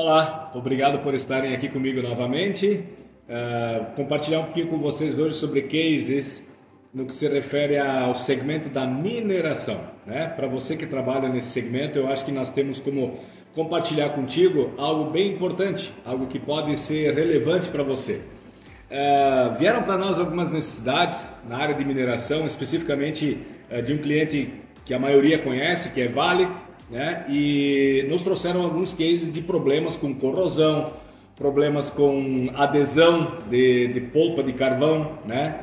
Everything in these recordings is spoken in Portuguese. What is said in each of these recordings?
Olá, obrigado por estarem aqui comigo novamente. Compartilhar um pouquinho com vocês hoje sobre cases no que se refere ao segmento da mineração, né? Para você que trabalha nesse segmento, eu acho que nós temos como compartilhar contigo algo bem importante, algo que pode ser relevante para você. Vieram para nós algumas necessidades na área de mineração, especificamente de um cliente que a maioria conhece, que é Vale, né? E nos trouxeram alguns cases de problemas com corrosão, problemas com adesão de polpa de carvão, né?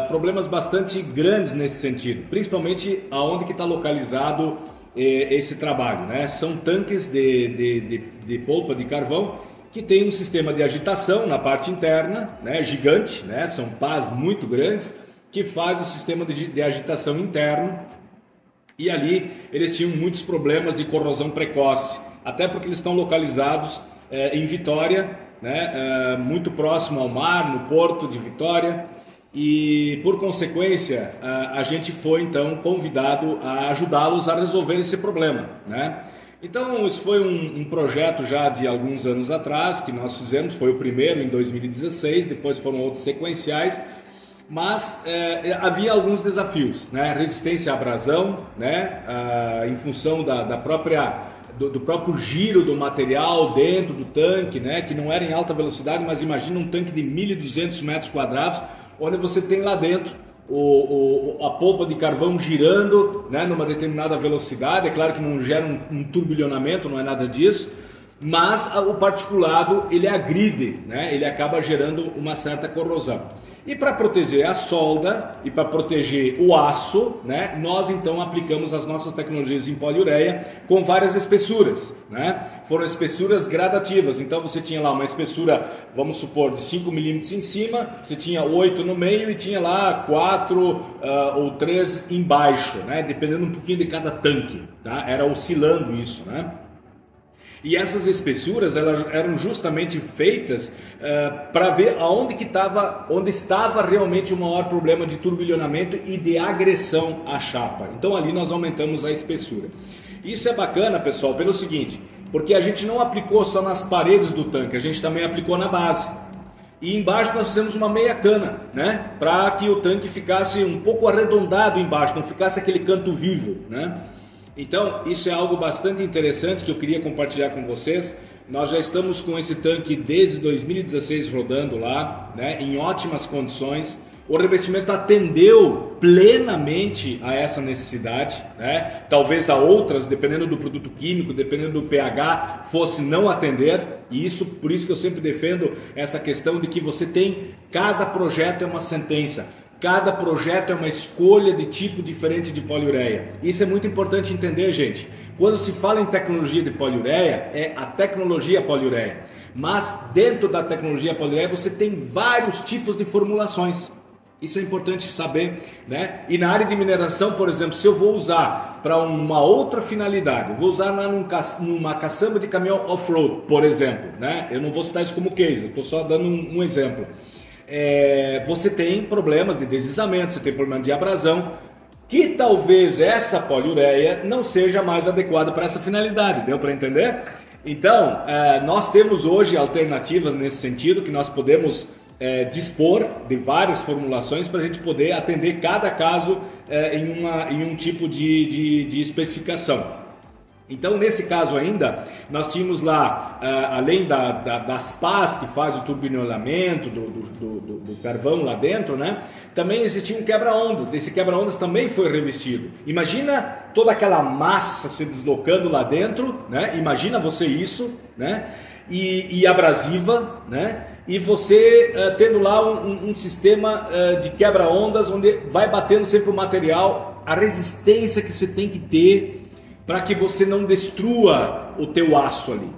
Problemas bastante grandes nesse sentido, principalmente aonde que está localizado esse trabalho, né? São tanques de polpa de carvão que tem um sistema de agitação na parte interna, né? Gigante, né? São pás muito grandes que faz o sistema de agitação interno. E ali eles tinham muitos problemas de corrosão precoce, até porque eles estão localizados em Vitória, né? Muito próximo ao mar, no porto de Vitória, e por consequência a gente foi então convidado a ajudá-los a resolver esse problema, né? Então isso foi um projeto já de alguns anos atrás que nós fizemos, foi o primeiro em 2016, depois foram outros sequenciais. Mas havia alguns desafios, né? Resistência à abrasão, né? Em função do próprio giro do material dentro do tanque, né? Que não era em alta velocidade, mas imagina um tanque de 1.200 metros quadrados, onde você tem lá dentro a polpa de carvão girando, né? Numa determinada velocidade. É claro que não gera um turbilhonamento, não é nada disso, mas o particulado ele agride, né? Ele acaba gerando uma certa corrosão. E para proteger a solda e para proteger o aço, né, nós então aplicamos as nossas tecnologias em poliureia com várias espessuras, né? Foram espessuras gradativas, então você tinha lá uma espessura, vamos supor, de 5 milímetros em cima, você tinha 8 no meio e tinha lá 4 ou 3 embaixo, né? Dependendo um pouquinho de cada tanque, tá? Era oscilando isso, né? E essas espessuras elas eram justamente feitas para ver onde estava realmente o maior problema de turbilhonamento e de agressão à chapa. Então ali nós aumentamos a espessura. Isso é bacana, pessoal, pelo seguinte, porque a gente não aplicou só nas paredes do tanque, a gente também aplicou na base. E embaixo nós fizemos uma meia cana, né? Para que o tanque ficasse um pouco arredondado embaixo, não ficasse aquele canto vivo, né? Então, isso é algo bastante interessante que eu queria compartilhar com vocês. Nós já estamos com esse tanque desde 2016 rodando lá, né, em ótimas condições. O revestimento atendeu plenamente a essa necessidade, né? Talvez a outras, dependendo do produto químico, dependendo do pH, fosse não atender. E isso, por isso que eu sempre defendo essa questão de que você tem, cada projeto é uma sentença. Cada projeto é uma escolha de tipo diferente de poliureia. Isso é muito importante entender, gente. Quando se fala em tecnologia de poliureia, é a tecnologia poliureia. Mas dentro da tecnologia poliureia você tem vários tipos de formulações. Isso é importante saber, né? E na área de mineração, por exemplo, se eu vou usar para uma outra finalidade, eu vou usar numa caçamba de caminhão off-road, por exemplo, né? Eu não vou citar isso como case, eu estou só dando um exemplo. Você tem problemas de deslizamento, você tem problema de abrasão, que talvez essa poliureia não seja mais adequada para essa finalidade, deu para entender? Então, nós temos hoje alternativas nesse sentido, que nós podemos dispor de várias formulações para a gente poder atender cada caso em um tipo de especificação. Então, nesse caso ainda, nós tínhamos lá, além das pás que faz o turbilhonamento do carvão lá dentro, né? Também existia um quebra-ondas. Esse quebra-ondas também foi revestido. Imagina toda aquela massa se deslocando lá dentro, né? Imagina você isso, né? E abrasiva, né? E você tendo lá um sistema de quebra-ondas onde vai batendo sempre o material, a resistência que você tem que ter para que você não destrua o teu aço ali,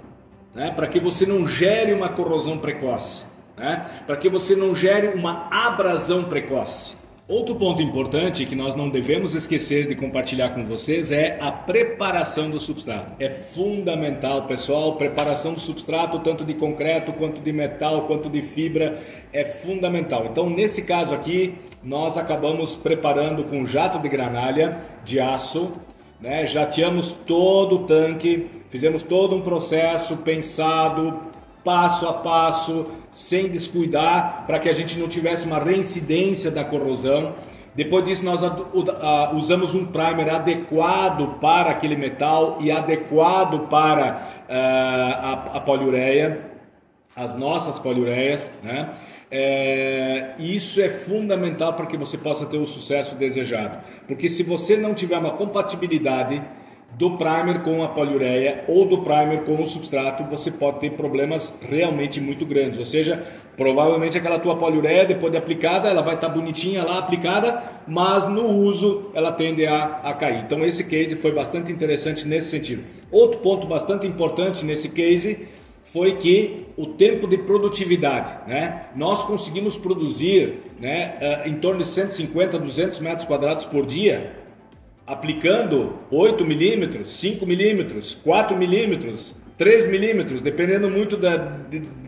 né? Para que você não gere uma corrosão precoce, né? Para que você não gere uma abrasão precoce. Outro ponto importante que nós não devemos esquecer de compartilhar com vocês é a preparação do substrato. É fundamental, pessoal, preparação do substrato, tanto de concreto, quanto de metal, quanto de fibra, é fundamental. Então, nesse caso aqui, nós acabamos preparando com jato de granalha de aço, né? Jateamos todo o tanque, fizemos todo um processo pensado, passo a passo, sem descuidar, para que a gente não tivesse uma reincidência da corrosão. Depois disso nós usamos um primer adequado para aquele metal e adequado para a poliureia, as nossas poliureias, né? Isso é fundamental para que você possa ter o sucesso desejado, porque se você não tiver uma compatibilidade do primer com a poliureia ou do primer com o substrato, você pode ter problemas realmente muito grandes. Ou seja, provavelmente aquela tua poliureia, depois de aplicada, ela vai estar bonitinha lá aplicada, mas no uso ela tende a cair. Então esse case foi bastante interessante nesse sentido. Outro ponto bastante importante nesse case foi que o tempo de produtividade, né? Nós conseguimos produzir, né, em torno de 150 a 200 metros quadrados por dia, aplicando 8 milímetros, 5 milímetros, 4 milímetros, 3 milímetros, dependendo muito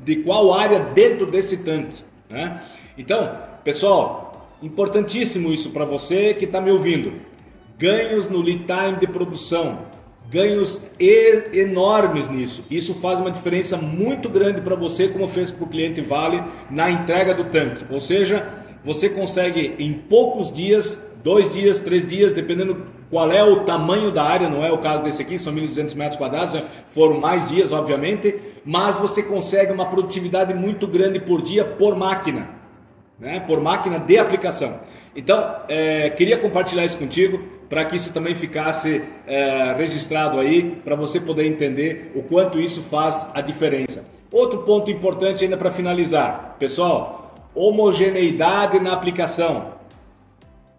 de qual área dentro desse tanque, né? Então, pessoal, importantíssimo isso para você que está me ouvindo. Ganhos no lead time de produção, ganhos enormes nisso. Isso faz uma diferença muito grande para você, como fez para o cliente Vale na entrega do tanque. Ou seja, você consegue em poucos dias, 2 dias, 3 dias, dependendo qual é o tamanho da área, não é o caso desse aqui, são 1.200 metros quadrados, foram mais dias, obviamente, mas você consegue uma produtividade muito grande por dia por máquina, né? Por máquina de aplicação. Então, queria compartilhar isso contigo, para que isso também ficasse registrado aí, para você poder entender o quanto isso faz a diferença. Outro ponto importante ainda para finalizar, pessoal, homogeneidade na aplicação.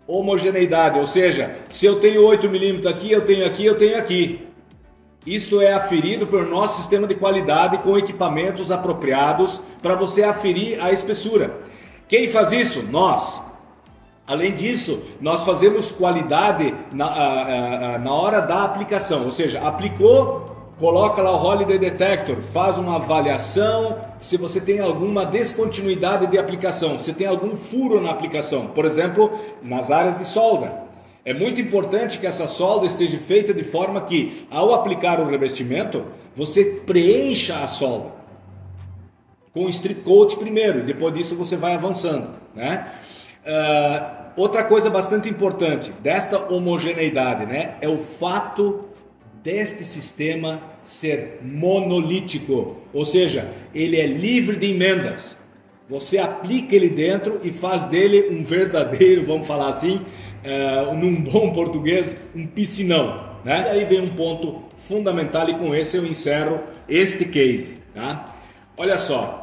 Homogeneidade, ou seja, se eu tenho 8 milímetros aqui, eu tenho aqui, eu tenho aqui. Isto é aferido pelo nosso sistema de qualidade com equipamentos apropriados para você aferir a espessura. Quem faz isso? Nós. Além disso, nós fazemos qualidade na hora da aplicação, ou seja, aplicou, coloca lá o Holiday Detector, faz uma avaliação se você tem alguma descontinuidade de aplicação, se tem algum furo na aplicação, por exemplo, nas áreas de solda. É muito importante que essa solda esteja feita de forma que, ao aplicar o revestimento, você preencha a solda com o strip coat primeiro, depois disso você vai avançando, né? Outra coisa bastante importante desta homogeneidade, né, é o fato deste sistema ser monolítico, ou seja, ele é livre de emendas. Você aplica ele dentro e faz dele um verdadeiro, vamos falar assim, num bom português, um piscinão, né? E aí vem um ponto fundamental e com esse eu encerro este case, tá? Olha só.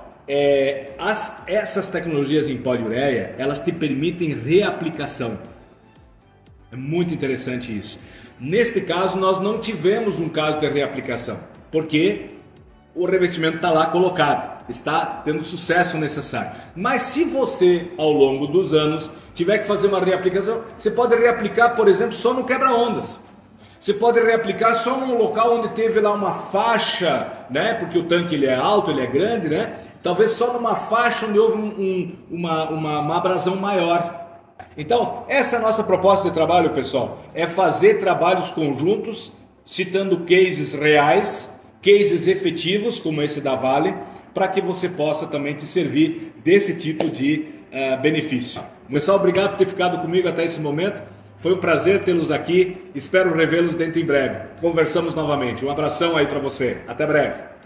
Essas tecnologias em poliureia, elas te permitem reaplicação. É muito interessante isso. Neste caso, nós não tivemos um caso de reaplicação, porque o revestimento está lá colocado, está tendo o sucesso necessário. Mas se você, ao longo dos anos, tiver que fazer uma reaplicação, você pode reaplicar, por exemplo, só no quebra-ondas. Você pode reaplicar só num local onde teve lá uma faixa, né? Porque o tanque ele é alto, ele é grande, né? Talvez só numa faixa onde houve uma abrasão maior. Então, essa é a nossa proposta de trabalho, pessoal. É fazer trabalhos conjuntos, citando cases reais, cases efetivos, como esse da Vale, para que você possa também te servir desse tipo de benefício. Pessoal, obrigado por ter ficado comigo até esse momento. Foi um prazer tê-los aqui, espero revê-los dentro em breve. Conversamos novamente. Um abração aí para você. Até breve.